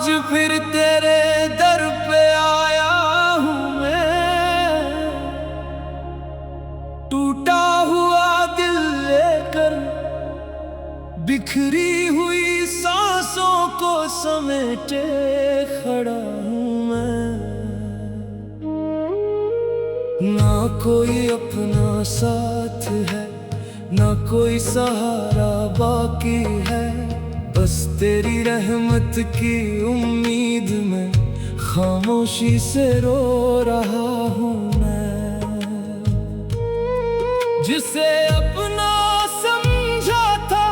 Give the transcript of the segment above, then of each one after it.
आज फिर तेरे दर पे आया हूँ मैं, टूटा हुआ दिल लेकर, बिखरी हुई सांसों को समेटे खड़ा हूँ मैं। ना कोई अपना साथ है, ना कोई सहारा बाकी है, बस तेरी रहमत की उम्मीद में खामोशी से रो रहा हूँ मैं। जिसे अपना समझा था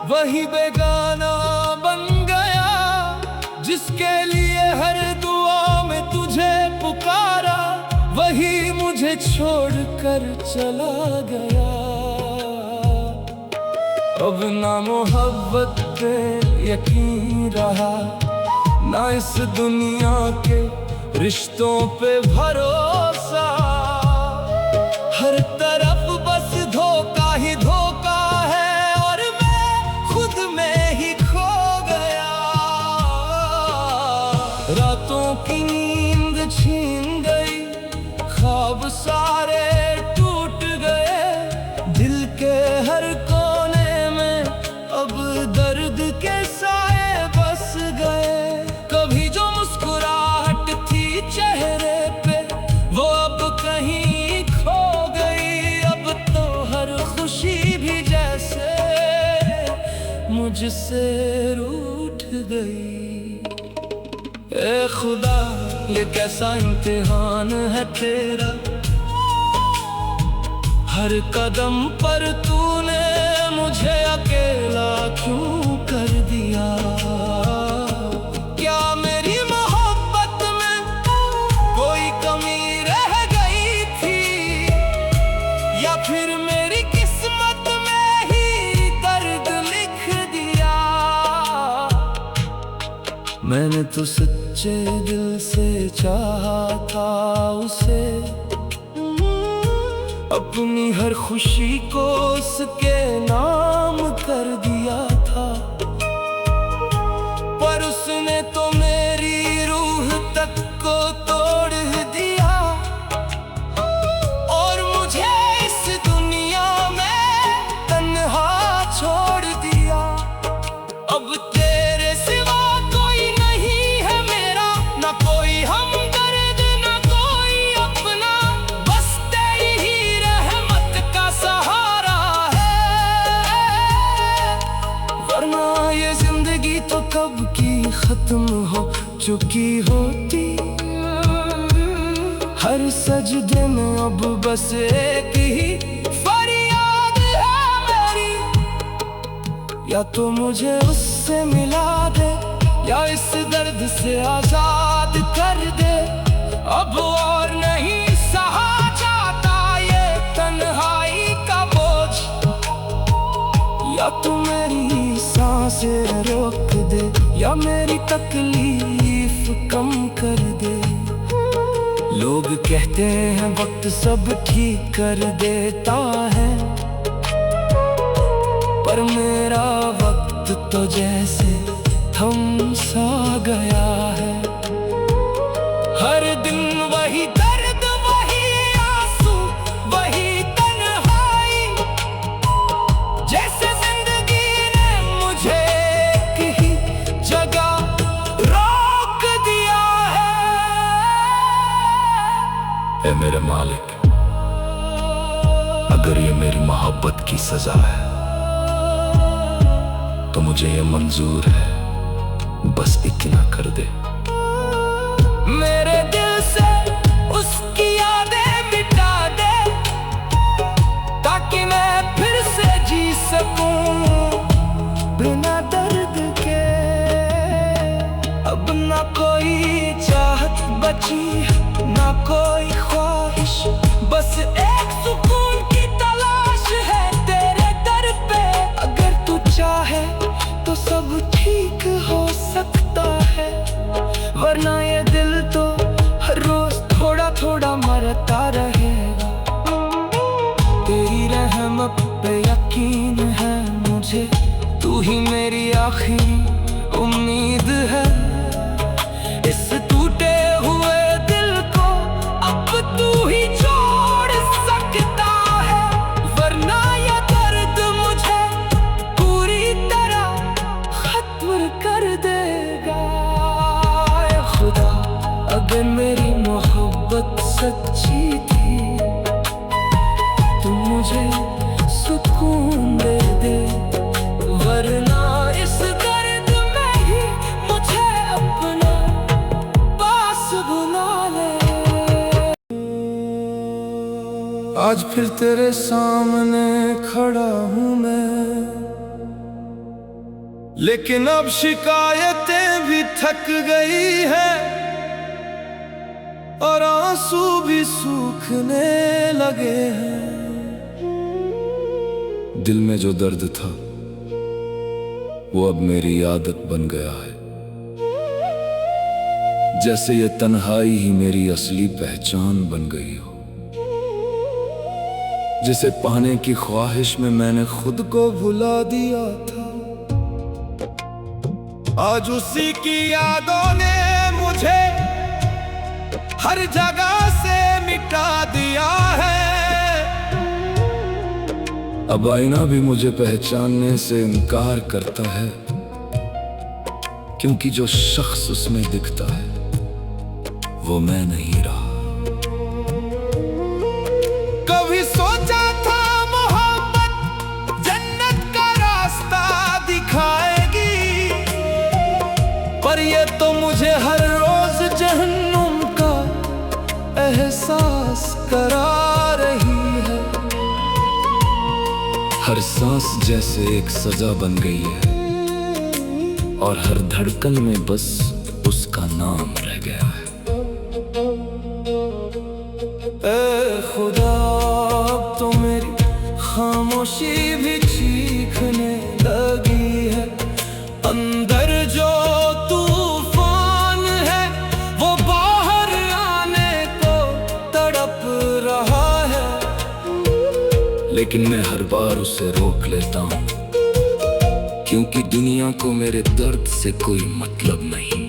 वही बेगाना बन गया, जिसके लिए हर दुआ में तुझे पुकारा वही मुझे छोड़कर चला गया। अब ना मोहब्बत पे यकीन रहा, ना इस दुनिया के रिश्तों पे भरोसा। हर तरफ बस धोखा ही धोखा है और मैं खुद में ही खो गया। रातों की नींद छीन गई, ख्वाब सारे टूट गए, दिल के हर कोने में अब दर्द के साए बस गए। कभी जो मुस्कुराहट थी चेहरे पे वो अब कहीं खो गई, अब तो हर खुशी भी जैसे मुझसे रूठ गई। ए खुदा ये कैसा इम्तिहान है तेरा, हर कदम पर तूने मुझे अकेला क्यों कर दिया। क्या मेरी मोहब्बत में कोई कमी रह गई थी, या फिर मेरी किस्मत में ही दर्द लिख दिया। मैंने तो सच्चे दिल से चाहा था उसे, अपनी हर खुशी को उसके नाम कर दिया था, पर उसने तो मेरी रूह तक को तोड़ दिया और मुझे इस दुनिया में तन्हा छोड़ दिया। अब तेरे सिवा कोई नहीं है मेरा, ना कोई हमदर्द ना कोई अपना, बस तेरी ही रहमत का सहारा है। वरना ये जिंदगी तो कब की खत्म हो चुकी होती। हर सजदे में अब बस एक ही फरियाद है मेरी, या तो मुझे उससे मिला दे या इस दर्द से आजाद कर दे। अब और नहीं सहा जाता ये तन्हाई का बोझ, या तू मेरी सांसें रोक दे या मेरी तकलीफ कम कर दे। लोग कहते हैं वक्त सब ठीक कर देता है, पर मेरा वक्त तो जैसे थम सा गया है। हर दिन वही दर्द वही आंसू वही तन्हाई, जैसे जिंदगी ने मुझे एक ही जगह रोक दिया है। ऐ मेरे मालिक, अगर ये मेरी मोहब्बत की सजा है तो मुझे ये मंजूर है, बस इतना कर दे। मेरे दिल से उसकी यादें मिटा दे, ताकि मैं फिर से जी सकूं बिना दर्द के। अब ना कोई चाहत बची ना कोई ख्वाहिश, बस एक सुकून की तलाश है तेरे दर पे। अगर तू चाहे तो सब ठीक हो सकता है, वरना ये दिल तो हर रोज थोड़ा थोड़ा मरता रहेगा। तेरी रहमत पे यकीन है मुझे, तू ही मेरी आखिरी उम्मीद है। सच्ची थी। तू मुझे सुकून दे दे, वरना इस दर्द में ही मुझे अपना पास बुला ले। आज फिर तेरे सामने खड़ा हूँ मैं, लेकिन अब शिकायतें भी थक गई है और आंसू भी सूखने लगे हैं। दिल में जो दर्द था वो अब मेरी आदत बन गया है, जैसे ये तन्हाई ही मेरी असली पहचान बन गई हो, जिसे पाने की ख्वाहिश में मैंने खुद को भुला दिया था। आज उसी की यादों ने मुझे हर जगह से मिटा दिया है। अब आईना भी मुझे पहचानने से इनकार करता है, क्योंकि जो शख्स उसमें दिखता है वो मैं नहीं रहा। कभी सोचा था मोहब्बत जन्नत का रास्ता दिखाएगी, पर ये तो मुझे हर रोज जहन्नुम का एहसास करा रही है। हर सांस जैसे एक सजा बन गई है और हर धड़कन में बस उसका नाम रह गया है। ए खुदा, अब तो मेरी खामोशी भी चीखने लगी है। अंदर जो तूफान है वो बाहर आने को तड़प रहा है, लेकिन मैं हर बार उसे रोक लेता हूँ, क्योंकि दुनिया को मेरे दर्द से कोई मतलब नहीं।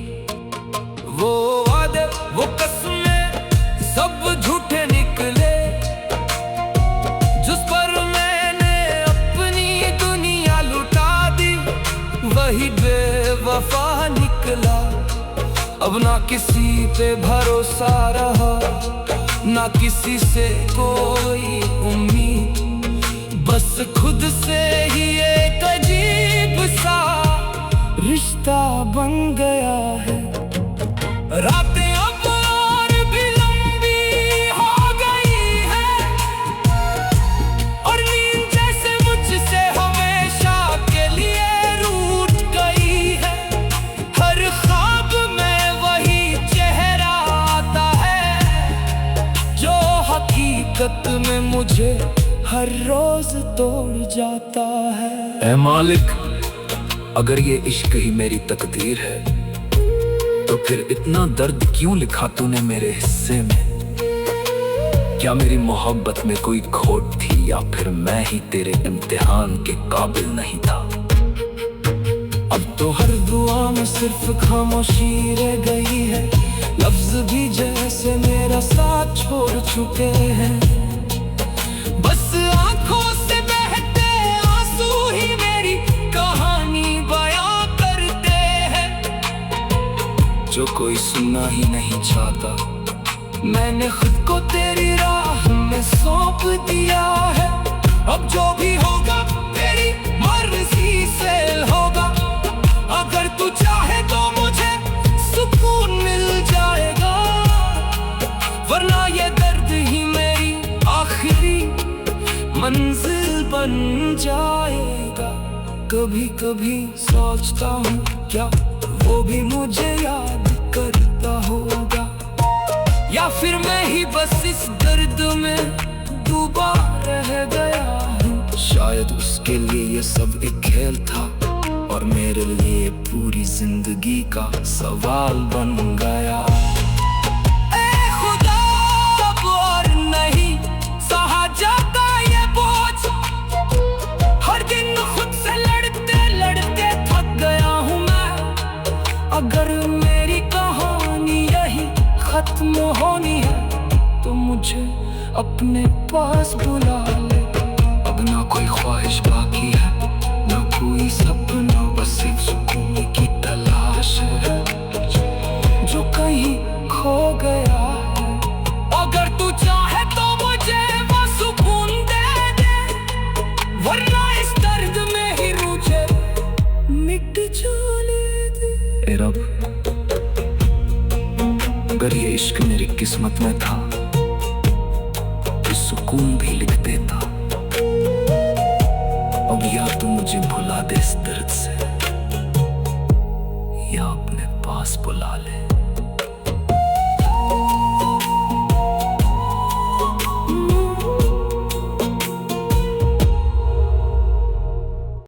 वो वादे, वो कसमें सब झूठे निकले, जिस पर मैंने अपनी दुनिया लुटा दी, वही बेवफा निकला। अब ना किसी पे भरोसा रहा, ना किसी से कोई उम्मीद, बस खुद से ही एक अजीब सा रिश्ता बन गया है। रातें अब और भी लंबी हो गई है और नींद जैसे मुझसे हमेशा के लिए रूठ गई है। हर ख्वाब में वही चेहरा आता है जो हकीकत में मुझे हर रोज तोड़ जाता है। ऐ मालिक, अगर ये इश्क ही मेरी तकदीर है तो फिर इतना दर्द क्यों लिखा तूने मेरे हिस्से में? क्या मेरी मोहब्बत में कोई खोट थी, या फिर मैं ही तेरे इम्तिहान के काबिल नहीं था? अब तो हर दुआ में सिर्फ खामोशी रह गई है, लफ्ज भी जैसे मेरा साथ छोड़ चुके हैं। बस आंखों से बहते आंसू ही मेरी कहानी बयां करते हैं, जो कोई सुनना ही नहीं चाहता। मैंने खुद को तेरी राह में सौंप दिया है, अब जो भी होगा तेरी मर्जी से होगा। अगर तू चाहे तो मुझे सुकून मिल जाएगा, वरना ये दर्द ही मेरी आखिरी मंजिल बन जाएगा। कभी कभी सोचता हूँ क्या वो भी मुझे याद करता होगा, या फिर मैं ही बस इस दर्द में डूबा रह गया हूँ। शायद उसके लिए ये सब एक खेल था और मेरे लिए पूरी जिंदगी का सवाल बन गया। ए खुदा, अब और नहीं सहा जाता ये बोझ, हर दिन खुद से लड़ते लड़ते थक गया हूँ मैं। अगर मेरी कहानी यही खत्म होनी है तो मुझे अपने पास बुला ले। अब ना कोई ख्वाहिश बाकी है, ना कोई सपना, बस एक सुकून की तलाश है जो कहीं खो गया है। अगर अगर ये इश्क मेरी किस्मत में था तो सुकून भी लिख देता। अब या तो मुझे भुला दे इस दर्द से या अपने पास बुला ले।